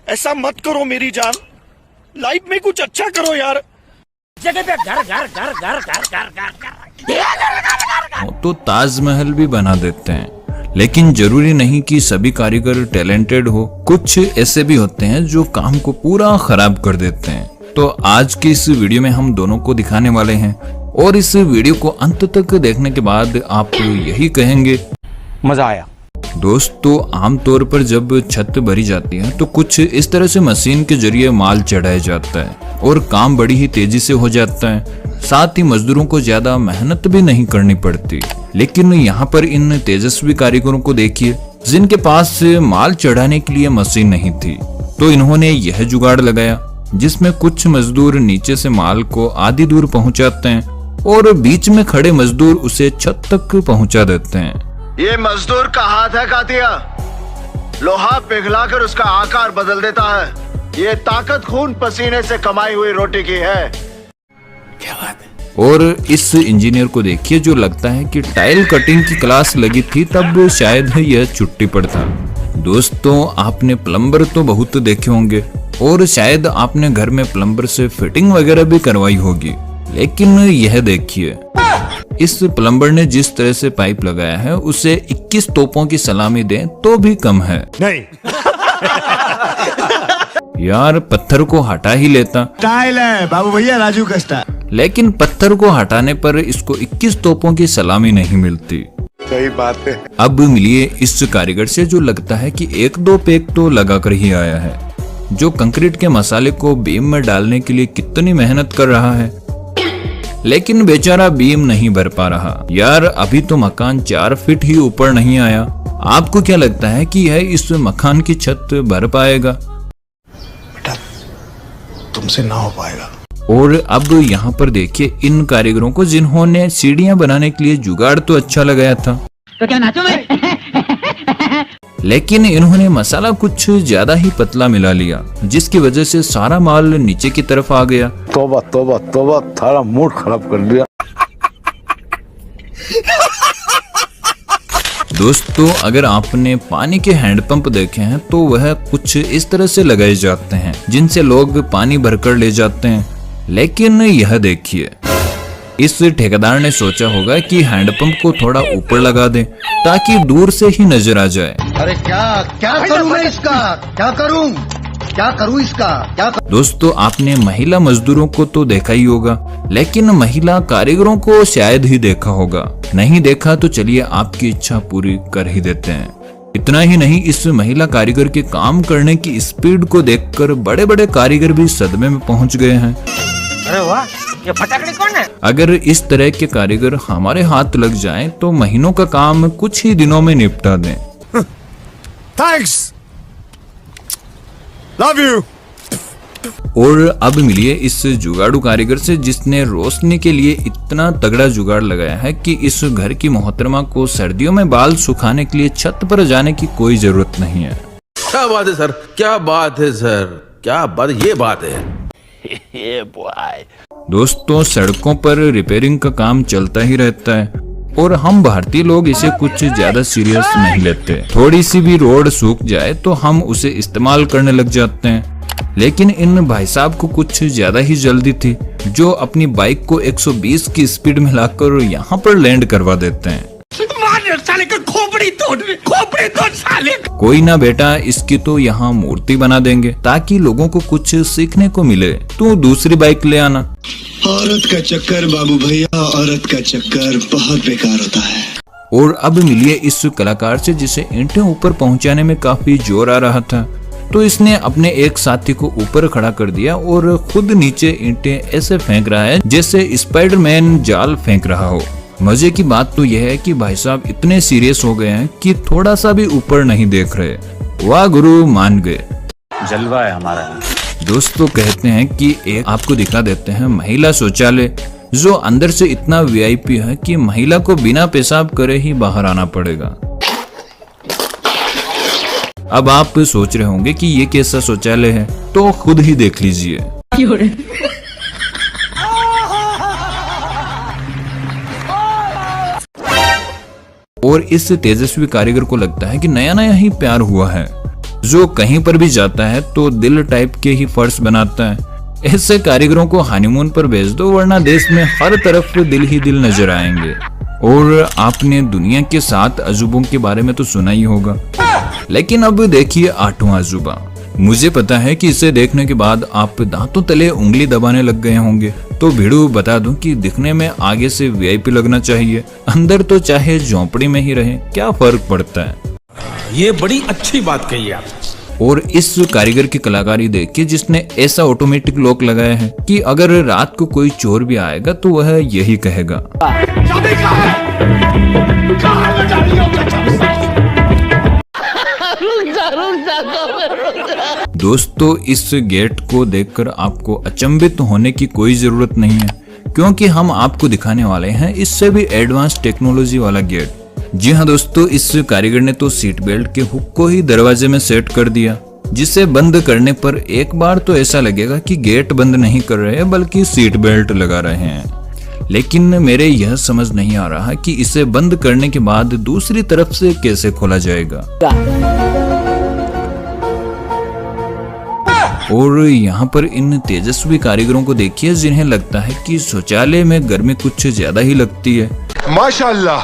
ऐसा मत करो मेरी जान, लाइफ में कुछ अच्छा करो यार। जगह पे घर घर घर घर घर घर घर तो ताजमहल भी बना देते हैं, लेकिन जरूरी नहीं कि सभी कारीगर टैलेंटेड हो। कुछ ऐसे भी होते हैं जो काम को पूरा खराब कर देते हैं। तो आज की इस वीडियो में हम दोनों को दिखाने वाले हैं, और इस वीडियो को अंत तक देखने के बाद आप यही कहेंगे मजा आया। दोस्तों, आमतौर पर जब छत भरी जाती है तो कुछ इस तरह से मशीन के जरिए माल चढ़ाया जाता है और काम बड़ी ही तेजी से हो जाता है। साथ ही मजदूरों को ज्यादा मेहनत भी नहीं करनी पड़ती। लेकिन यहाँ पर इन तेजस्वी कारीगरों को देखिए, जिनके पास माल चढ़ाने के लिए मशीन नहीं थी। तो इन्होंने यह जुगाड़ लगाया जिसमें कुछ मजदूर नीचे से माल को आधी दूर पहुंचाते हैं और बीच में खड़े मजदूर उसे छत तक पहुंचा देते हैं। ये मजदूर का हाथ है कातिया, लोहा पिघलाकर उसका आकार बदल देता है। ये ताकत खून पसीने से कमाई हुई रोटी की है। क्या बात है। और इस इंजीनियर को देखिए जो लगता है कि टाइल कटिंग की क्लास लगी थी तब शायद यह छुट्टी पर था। दोस्तों, आपने प्लम्बर तो बहुत देखे होंगे और शायद आपने घर में प्लम्बर से फिटिंग वगैरह भी करवाई होगी। लेकिन यह देखिए, इस प्लम्बर ने जिस तरह से पाइप लगाया है उसे 21 तोपों की सलामी दें तो भी कम है। नहीं यार, पत्थर को हटा ही लेता। स्टाइल है बाबू भैया, राजू का स्टाइल। लेकिन पत्थर को हटाने पर इसको 21 तोपों की सलामी नहीं मिलती। सही बात है। अब मिलिए इस कारीगर से जो लगता है कि एक दो पेक तो लगा कर ही आया है, जो कंक्रीट के मसाले को बीम में डालने के लिए कितनी मेहनत कर रहा है, लेकिन बेचारा बीम नहीं भर पा रहा। यार, अभी तो मकान 4 फीट ही ऊपर नहीं आया। आपको क्या लगता है कि यह इस मकान की छत भर पाएगा? बेटा, तुमसे ना हो पाएगा। और अब यहाँ पर देखिए इन कारीगरों को जिन्होंने सीढ़ियां बनाने के लिए जुगाड़ तो अच्छा लगाया था, तो क्या नाचो मैं? लेकिन इन्होंने मसाला कुछ ज्यादा ही पतला मिला लिया, जिसकी वजह से सारा माल नीचे की तरफ आ गया। तोबा तोबा तोबा, थारा मूड खराब कर दिया। दोस्तों, अगर आपने पानी के हैंडपंप देखे हैं तो वह कुछ इस तरह से लगाए जाते हैं जिनसे लोग पानी भरकर ले जाते हैं। लेकिन यह देखिए, इस ठेकेदार ने सोचा होगा कि हैंडपंप को थोड़ा ऊपर लगा दें ताकि दूर से ही नजर आ जाए। अरे क्या करूं मैं इसका, क्या करूं इसका, क्या करूं? दोस्तों, आपने महिला मजदूरों को तो देखा ही होगा, लेकिन महिला कारीगरों को शायद ही देखा होगा। नहीं देखा तो चलिए आपकी इच्छा पूरी कर ही देते हैं। इतना ही नहीं, इस महिला कारीगर के काम करने की स्पीड को देखकर बड़े बड़े कारीगर भी सदमे में पहुंच गए हैं। अरे वाह, ये फटाकड़ी कौन है? अगर इस तरह के कारीगर हमारे हाथ लग जाएं तो महीनों का काम कुछ ही दिनों में निपटा दें। Thanks, love you. और अब मिलिए इस जुगाड़ू कारीगर से जिसने रोशनी के लिए इतना तगड़ा जुगाड़ लगाया है कि इस घर की मोहतरमा को सर्दियों में बाल सुखाने के लिए छत पर जाने की कोई जरूरत नहीं है। क्या बात है सर, क्या बात है सर, क्या बात, ये बात है। दोस्तों, सड़कों पर रिपेयरिंग का काम चलता ही रहता है और हम भारतीय लोग इसे कुछ ज्यादा सीरियस नहीं लेते। थोड़ी सी भी रोड सूख जाए तो हम उसे इस्तेमाल करने लग जाते हैं। लेकिन इन भाई साहब को कुछ ज्यादा ही जल्दी थी, जो अपनी बाइक को 120 की स्पीड में लाकर यहाँ पर लैंड करवा देते हैं। साले का खोपड़ी तोड़ साले। कोई ना बेटा, इसकी तो यहाँ मूर्ति बना देंगे ताकि लोगों को कुछ सीखने को मिले। तू दूसरी बाइक ले आना। औरत का चक्कर बाबू भैया, औरत का चक्कर बहुत बेकार होता है। और अब मिलिए इस कलाकार से जिसे ईंटें ऊपर पहुंचाने में काफी जोर आ रहा था। तो इसने अपने एक साथी को ऊपर खड़ा कर दिया और खुद नीचे ईंटें ऐसे फेंक रहा है जैसे स्पाइडरमैन जाल फेंक रहा हो। मजे की बात तो यह है कि भाई साहब इतने सीरियस हो गए हैं कि थोड़ा सा भी ऊपर नहीं देख रहे। वाह गुरु, मान गए। जलवा है हमारा। दोस्तों, कहते हैं कि एक आपको दिखा देते हैं महिला शौचालय, जो अंदर से इतना वीआईपी है कि महिला को बिना पेशाब करे ही बाहर आना पड़ेगा। अब आप सोच रहे होंगे कि ये कैसा शौचालय है, तो खुद ही देख लीजिए। और इस तेजस्वी कारीगर को लगता है कि नया नया ही प्यार हुआ है। जो कहीं पर भी जाता है तो दिल टाइप के ही फर्श बनाता है। ऐसे कारीगरों को हनीमून पर भेज दो, वरना देश में हर तरफ दिल ही दिल नजर आएंगे। और आपने दुनिया के 7 अजूबों के बारे में तो सुना ही होगा, लेकिन अब देखिए 8वां अजूबा। मुझे पता है कि इसे देखने के बाद आप दांतों तले उंगली दबाने लग गए होंगे, तो भिड़ू बता दूं कि दिखने में आगे से वीआईपी लगना चाहिए, अंदर तो चाहे झोंपड़ी में ही रहे, क्या फर्क पड़ता है। ये बड़ी अच्छी बात कही आप। और इस कारीगर की कलाकारी देखिए, जिसने ऐसा ऑटोमेटिक लॉक लगाया है कि अगर रात को कोई चोर भी आएगा तो वह यही कहेगा, दोस्तों इस गेट को देखकर आपको अचंभित होने की कोई जरूरत नहीं है, क्योंकि हम आपको दिखाने वाले हैं इससे भी एडवांस टेक्नोलॉजी वाला गेट। जी हाँ दोस्तों, इस कारीगर ने तो सीट बेल्ट के हुक को ही दरवाजे में सेट कर दिया, जिसे बंद करने पर एक बार तो ऐसा लगेगा कि गेट बंद नहीं कर रहे हैं बल्कि सीट बेल्ट लगा रहे हैं। लेकिन मेरे यह समझ नहीं आ रहा कि इसे बंद करने के बाद दूसरी तरफ से कैसे खोला जाएगा। और यहाँ पर इन तेजस्वी कारीगरों को देखिए, जिन्हें लगता है कि शौचालय में गर्मी कुछ ज्यादा ही लगती है। माशाल्लाह,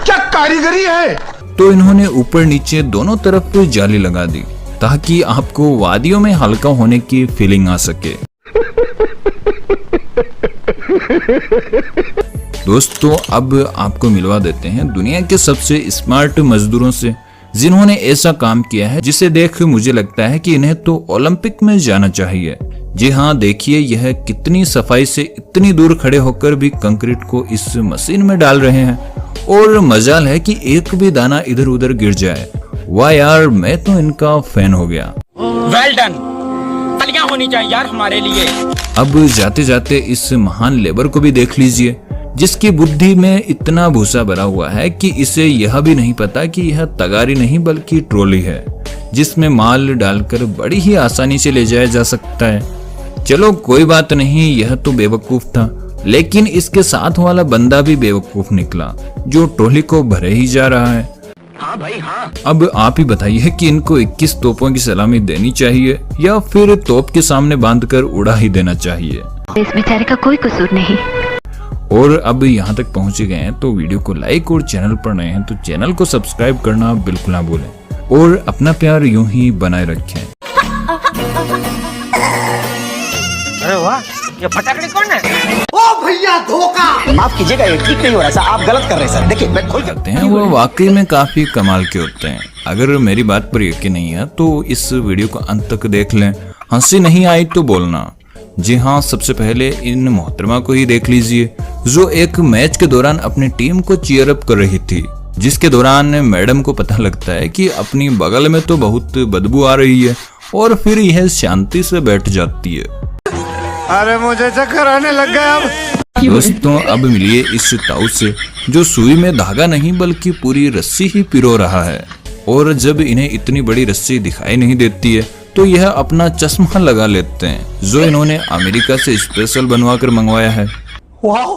क्या कारीगरी है। तो इन्होंने ऊपर नीचे दोनों तरफ जाली लगा दी, ताकि आपको वादियों में हल्का होने की फीलिंग आ सके। दोस्तों अब आपको मिलवा देते हैं दुनिया के सबसे स्मार्ट मजदूरों से, जिन्होंने ऐसा काम किया है जिसे देख मुझे लगता है कि इन्हें तो ओलंपिक में जाना चाहिए। जी हाँ, देखिए यह कितनी सफाई से इतनी दूर खड़े होकर भी कंक्रीट को इस मशीन में डाल रहे हैं, और मजाल है कि एक भी दाना इधर उधर गिर जाए। वाह यार, मैं तो इनका फैन हो गया। वेल डन, तालियां होनी चाहिए यार हमारे लिए। अब जाते जाते इस महान लेबर को भी देख लीजिए, जिसकी बुद्धि में इतना भूसा भरा हुआ है कि इसे यह भी नहीं पता कि यह तगारी नहीं बल्कि ट्रॉली है, जिसमें माल डालकर बड़ी ही आसानी से ले जाया जा सकता है। चलो कोई बात नहीं, यह तो बेवकूफ था, लेकिन इसके साथ वाला बंदा भी बेवकूफ निकला, जो ट्रॉली को भरे ही जा रहा है। हाँ भाई हाँ। अब आप ही बताइए कि इनको 21 तोपों की सलामी देनी चाहिए या फिर तोप के सामने बांधकर उड़ा ही देना चाहिए। इस बेचारे का कोई कसूर नहीं। और अब यहाँ तक पहुँचे गए हैं तो वीडियो को लाइक, और चैनल पर नए हैं तो चैनल को सब्सक्राइब करना बिल्कुल ना भूलें, और अपना प्यार यूं ही बनाए रखें। अरे वाह, ये फटाकड़ी कौन है? माफ कीजिएगा, ये ठीक नहीं हो रहा सर, आप गलत कर रहे हैं सर। देखिए मैं खुल करते हैं, वो वाकई में काफी कमाल के होते हैं। अगर मेरी बात पर यकीन नहीं है तो इस वीडियो को अंत तक देख लें, हंसी नहीं आई तो बोलना। जी हाँ, सबसे पहले इन मोहतरमा को ही देख लीजिए, जो एक मैच के दौरान अपनी टीम को चीयर अप कर रही थी, जिसके दौरान मैडम को पता लगता है कि अपनी बगल में तो बहुत बदबू आ रही है, और फिर यह शांति से बैठ जाती है। अरे मुझे चक्कर आने लग गया अब। दोस्तों अब मिलिए इस ताऊ से, जो सुई में धागा नहीं बल्कि पूरी रस्सी ही पिरो रहा है, और जब इन्हें इतनी बड़ी रस्सी दिखाई नहीं देती है तो यह अपना चश्मा लगा लेते हैं, जो इन्होंने अमेरिका से स्पेशल बनवा कर मंगवाया है।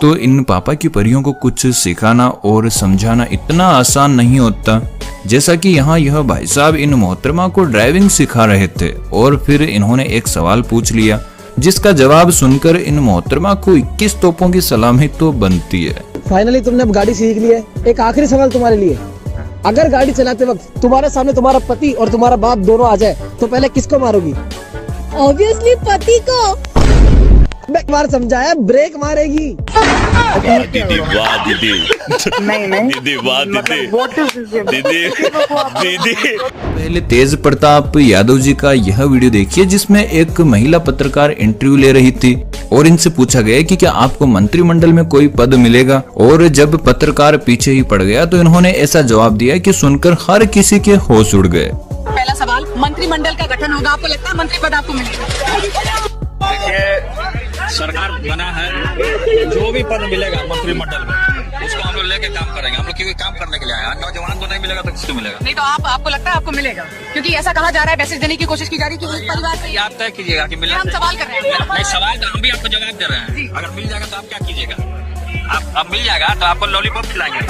तो इन पापा की परियों को कुछ सिखाना और समझाना इतना आसान नहीं होता, जैसा कि यहाँ यह भाई साहब इन मोहतरमा को ड्राइविंग सिखा रहे थे, और फिर इन्होंने एक सवाल पूछ लिया, जिसका जवाब सुनकर इन मोहतरमा को 21 तोपों की सलामी तो बनती है। फाइनली तुमने अब गाड़ी सीख ली है। एक आखिरी सवाल तुम्हारे लिए, अगर गाड़ी चलाते वक्त तुम्हारे सामने तुम्हारा पति और तुम्हारा बाप दोनों आ जाए तो पहले किसको मारोगी? ऑब्वियसली पति को। मैं एक बार समझाया, ब्रेक मारेगी। दीदी वाह दीदी, दीदी वाह दीदी, दीदी। पहले तेज प्रताप यादव जी का यह वीडियो देखिए, जिसमें एक महिला पत्रकार इंटरव्यू ले रही थी, और इनसे पूछा गया कि क्या आपको मंत्रिमंडल में कोई पद मिलेगा, और जब पत्रकार पीछे ही पड़ गया तो इन्होंने ऐसा जवाब दिया कि सुनकर हर किसी के होश उड़ गए। पहला सवाल, मंत्रिमंडल का गठन होगा, आपको लगता है मंत्री पद आपको मिलेगा? सरकार बना है, जो भी पद मिलेगा मंत्रिमंडल में उसको हम लोग लेके काम करेंगे। हम लोग क्योंकि काम करने के लिए आए, नौजवान को नहीं मिलेगा तो किसको मिलेगा? नहीं तो आपको लगता है आपको मिलेगा? क्योंकि ऐसा कहा जा रहा है, मैसेज देने की कोशिश की जा रही है कि एक परिवार से। आप तय कीजिएगा कि मिलेगा। हम सवाल कर रहे हैं। नहीं सवाल तो हम भी आपको जवाब दे रहे हैं। अगर मिल जाएगा तो आप क्या कीजिएगा? आप मिल जाएगा तो आपको लॉलीपॉप खिलाएंगे।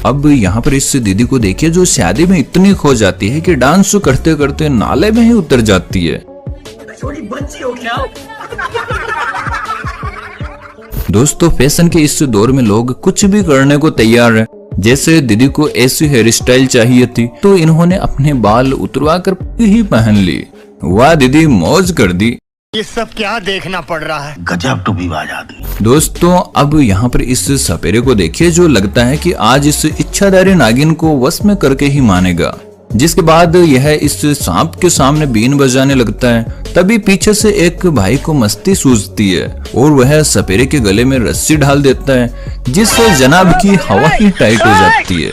अब यहाँ पर इस दीदी को देखिए जो शादी में इतनी खो जाती है कि डांस करते करते नाले में ही उतर जाती है। दोस्तों फैशन के इस दौर में लोग कुछ भी करने को तैयार है। जैसे दीदी को ऐसी हेयर स्टाइल चाहिए थी तो इन्होंने अपने बाल उतरवा कर ही पहन ली। वाह दीदी मौज कर दी। ये सब क्या देखना पड़ रहा है। गजब टू विवाद आदमी। दोस्तों अब यहाँ पर इस सपेरे को देखिए जो लगता है कि आज इस इच्छाधारी नागिन को वश में करके ही मानेगा। जिसके बाद यह इस सांप के सामने बीन बजाने लगता है। तभी पीछे से एक भाई को मस्ती सूझती है और वह सपेरे के गले में रस्सी डाल देता है जिससे जनाब की हवा ही टाइट हो जाती है।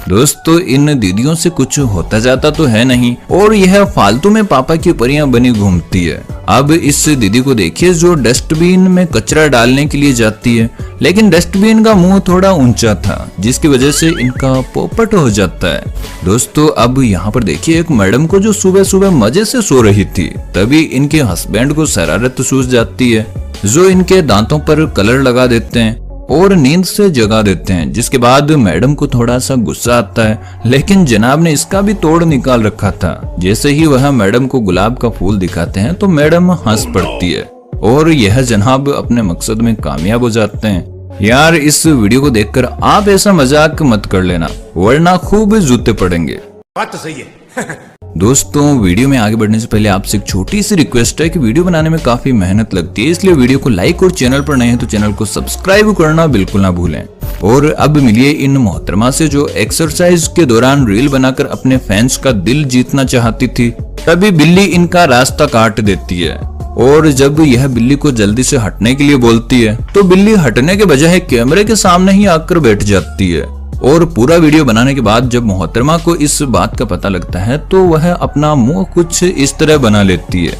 दोस्तों इन दीदियों से कुछ होता जाता तो है नहीं और यह फालतू में पापा की परियां बनी घूमती है। अब इस दीदी को देखिए जो डस्टबिन में कचरा डालने के लिए जाती है लेकिन डस्टबिन का मुंह थोड़ा ऊंचा था जिसकी वजह से इनका पोपट हो जाता है। दोस्तों अब यहाँ पर देखिए एक मैडम को जो सुबह सुबह मजे से सो रही थी तभी इनके हस्बैंड को शरारत सूझ जाती है जो इनके दांतों पर कलर लगा देते हैं और नींद से जगा देते हैं। जिसके बाद मैडम को थोड़ा सा गुस्सा आता है लेकिन जनाब ने इसका भी तोड़ निकाल रखा था। जैसे ही वह मैडम को गुलाब का फूल दिखाते हैं तो मैडम हंस पड़ती है और यह जनाब अपने मकसद में कामयाब हो जाते हैं। यार इस वीडियो को देखकर आप ऐसा मजाक मत कर लेना वरना खूब जूते पड़ेंगे। बात तो सही है। दोस्तों वीडियो में आगे बढ़ने से पहले आपसे एक छोटी सी रिक्वेस्ट है कि वीडियो बनाने में काफी मेहनत लगती है इसलिए वीडियो को लाइक और चैनल पर नए हैं तो चैनल को सब्सक्राइब करना बिल्कुल ना भूलें। और अब मिलिए इन मोहतरमा से जो एक्सरसाइज के दौरान रील बनाकर अपने फैंस का दिल जीतना चाहती थी। तभी बिल्ली इनका रास्ता काट देती है और जब यह बिल्ली को जल्दी से हटने के लिए बोलती है तो बिल्ली हटने के बजाय कैमरे के सामने ही आकर बैठ जाती है। और पूरा वीडियो बनाने के बाद जब मोहतरमा को इस बात का पता लगता है तो वह अपना मुंह कुछ इस तरह बना लेती है।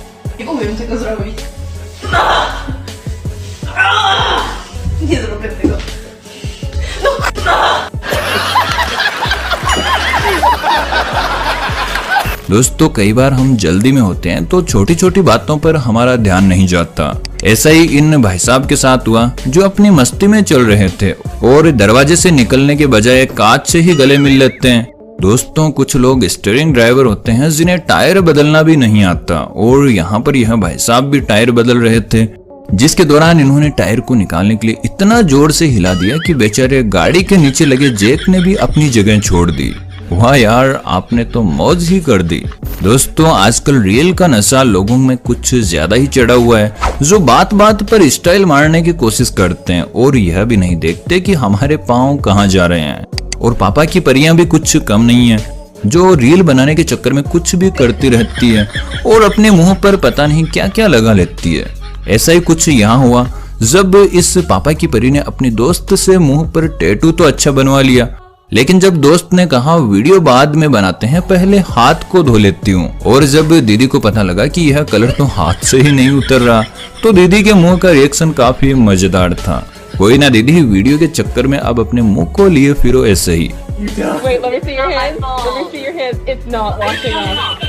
दोस्तों कई बार हम जल्दी में होते हैं तो छोटी छोटी बातों पर हमारा ध्यान नहीं जाता। ऐसा ही इन भाई साहब के साथ हुआ जो अपनी मस्ती में चल रहे थे और दरवाजे से निकलने के बजाय कांच से ही गले मिल लेते हैं। दोस्तों कुछ लोग स्टीयरिंग ड्राइवर होते हैं जिन्हें टायर बदलना भी नहीं आता और यहाँ पर यह भाई साहब भी टायर बदल रहे थे जिसके दौरान इन्होंने टायर को निकालने के लिए इतना जोर से हिला दिया कि बेचारे गाड़ी के नीचे लगे जैक ने भी अपनी जगह छोड़ दी। वाह यार आपने तो मौज ही कर दी। दोस्तों आजकल रील का नशा लोगों में कुछ ज्यादा ही चढ़ा हुआ है जो बात बात पर स्टाइल मारने की कोशिश करते हैं और यह भी नहीं देखते कि हमारे पाँव कहाँ जा रहे हैं। और पापा की परियां भी कुछ कम नहीं है जो रील बनाने के चक्कर में कुछ भी करती रहती है और अपने मुंह पर पता नहीं क्या क्या लगा लेती है। ऐसा ही कुछ यहाँ हुआ जब इस पापा की परी ने अपनी दोस्त से मुंह पर टैटू तो अच्छा बनवा लिया लेकिन जब दोस्त ने कहा वीडियो बाद में बनाते हैं पहले हाथ को धो लेती हूँ। और जब दीदी को पता लगा कि यह कलर तो हाथ से ही नहीं उतर रहा तो दीदी के मुंह का रिएक्शन काफी मजेदार था। कोई ना दीदी वीडियो के चक्कर में अब अपने मुंह को लिए फिरो ऐसे ही। Wait, let me see your hands. Let me see your hands. It's not washing off.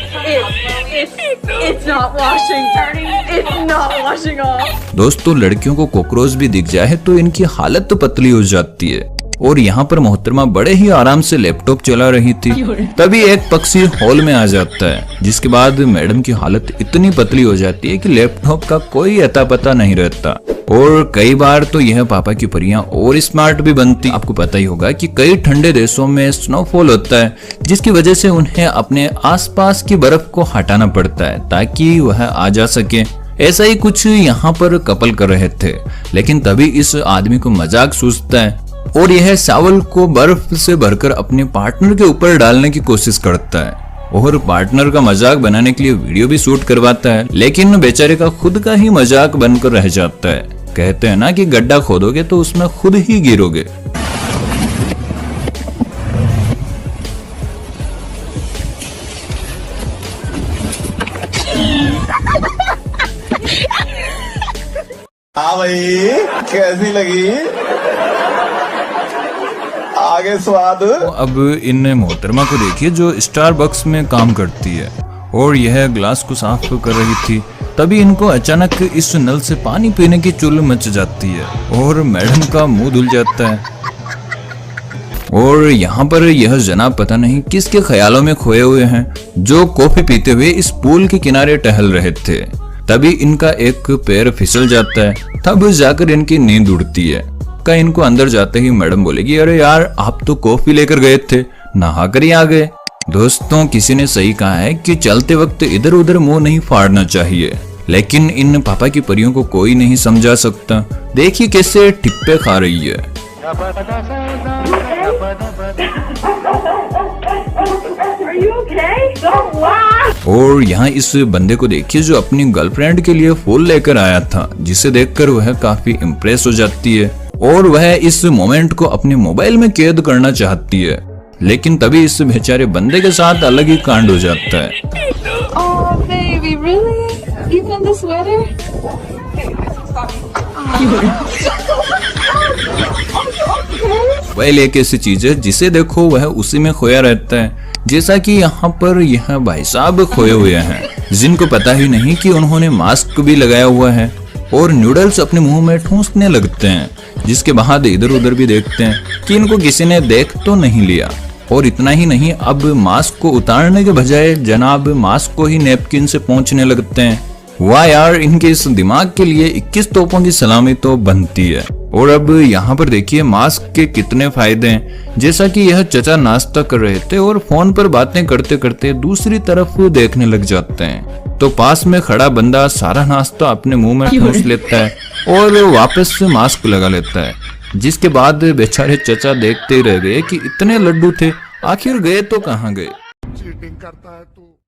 It's not washing. It's not washing off. दोस्तों लड़कियों को कॉकरोच भी दिख जाए तो इनकी हालत तो पतली हो जाती है। और यहाँ पर मोहतरमा बड़े ही आराम से लैपटॉप चला रही थी तभी एक पक्षी हॉल में आ जाता है जिसके बाद मैडम की हालत इतनी पतली हो जाती है कि लैपटॉप का कोई अता पता नहीं रहता। और कई बार तो यह पापा की परियां और स्मार्ट भी बनती। आपको पता ही होगा कि कई ठंडे देशों में स्नोफॉल होता है जिसकी वजह से उन्हें अपने आसपास की बर्फ को हटाना पड़ता है ताकि वह आ जा सके। ऐसा ही कुछ यहाँ पर कपल कर रहे थे लेकिन तभी इस आदमी को मजाक सूझता है और यह चावल को बर्फ से भरकर अपने पार्टनर के ऊपर डालने की कोशिश करता है और पार्टनर का मजाक बनाने के लिए वीडियो भी शूट करवाता है लेकिन बेचारे का खुद का ही मजाक बनकर रह जाता है। कहते हैं ना कि गड्ढा खोदोगे तो उसमें खुद ही गिरोगे। हाँ भाई कैसी लगी आगे स्वाद। अब इन मोहतरमा को देखिए जो स्टारबक्स में काम करती है और यह ग्लास को साफ कर रही थी। तभी इनको अचानक इस नल से पानी पीने की चुल मच जाती है और मैडम का मुंह धुल जाता है। और यहाँ पर यह जनाब पता नहीं किसके ख्यालों में खोए हुए हैं, जो कॉफी पीते हुए इस पूल के किनारे टहल रहे थे। तभी इनका एक पैर फिसल जाता है, तब जाकर इनकी नींद उड़ती है। का इनको अंदर जाते ही मैडम बोलेगी, अरे यार आप तो कॉफी लेकर गए थे, नहाकर ही आ गए। दोस्तों, किसी ने सही कहा है कि चलते वक्त इधर उधर मुंह नहीं फाड़ना चाहिए, लेकिन इन पापा की परियों को कोई नहीं समझा सकता। देखिए कैसे टिप्पे खा रही है। और यहाँ इस बंदे को देखिए जो अपनी गर्लफ्रेंड के लिए फूल लेकर आया था, जिसे देखकर वह काफी इम्प्रेस हो जाती है और वह इस मोमेंट को अपने मोबाइल में कैद करना चाहती है। लेकिन तभी इस बेचारे बंदे के साथ अलग ही कांड हो जाता है। Oh, baby, really? Even the sweater? Mobile एक ऐसी चीज है जिसे देखो वह उसी में खोया रहता है। जैसा कि यहाँ पर यह भाई साहब खोए हुए हैं, जिनको पता ही नहीं कि उन्होंने मास्क भी लगाया हुआ है और नूडल्स अपने मुंह में ठूंसने लगते हैं, जिसके बाद इधर उधर भी देखते हैं कि इनको किसी ने देख तो नहीं लिया। और इतना ही नहीं, अब मास्क को उतारने के बजाय जनाब मास्क को ही नैपकिन से पोंछने लगते हैं। वाह यार, इनके इस दिमाग के लिए 21 तोपों की सलामी तो बनती है। और अब यहाँ पर देखिए मास्क के कितने फायदे हैं। जैसा कि यह चचा नाश्ता कर रहे थे और फोन पर बातें करते करते दूसरी तरफ देखने लग जाते हैं, तो पास में खड़ा बंदा सारा नाश्ता अपने मुंह में ठूंस लेता है और वापस से मास्क लगा लेता है। जिसके बाद बेचारे चचा देखते ही रह गए कि इतने लड्डू थे, आखिर गए तो कहाँ गए। चीटिंग करता है।